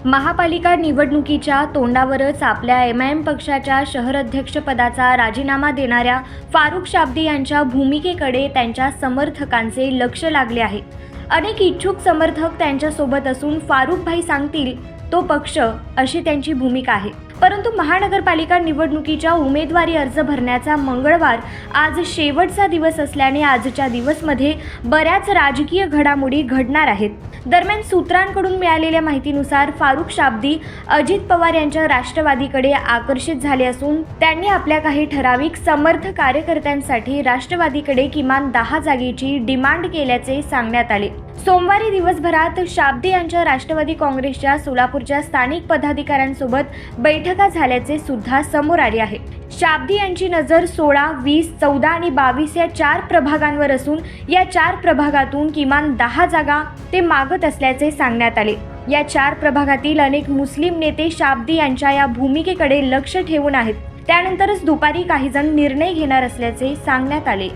महापालिका निवडणुकीच्या तोंडावरच आपल्या एमआयएम पक्षाच्या शहर अध्यक्षपदाचा राजीनामा देणाऱ्या फारुख शाब्दी यांच्या भूमिकेकडे त्यांच्या समर्थकांचे लक्ष लागले आहे। अनेक इच्छुक समर्थक त्यांच्यासोबत असून फारुख भाई सांगतील तो पक्ष अशी त्यांची भूमिका आहे। परंतु महानगरपालिका निवडणुकीच्या उमेदवारी अर्ज भरण्याचा मंगळवार आज शेवटचा दिवस असल्याने आजच्या दिवसमध्ये बऱ्याच राजकीय घडामोडी घडणार आहेत। दरम्यान सूत्रांकडून मिळालेल्या माहितीनुसार फारुख शाब्दी अजित पवार यांच्या राष्ट्रवादीकडे आकर्षित झाले असून त्यांनी आपल्या काही ठराविक समर्थ कार्यकर्त्यांसाठी राष्ट्रवादीकडे किमान 10 जागेची डिमांड केल्याचे सांगण्यात आले। सोमवारी दिवसभरात शाब्दी यांच्या राष्ट्रवादी काँग्रेसच्या सोलापूरच्या स्थानिक पदाधिकाऱ्यांसोबत बैठका झाल्याचे सुद्धा समोर आले आहे। शाब्दी यांची नजर 16, 20, 14 आणि 22 या 4 प्रभागांवर असून या 4 प्रभागातून किमान 10 जागा ते मागत असल्याचे सांगण्यात आले। या 4 प्रभागातील अनेक मुस्लिम नेते शाब्दी यांच्या या भूमिकेकडे लक्ष ठेवून आहेत। त्यानंतरच दुपारी काही जण निर्णय घेणार असल्याचे सांगण्यात आले।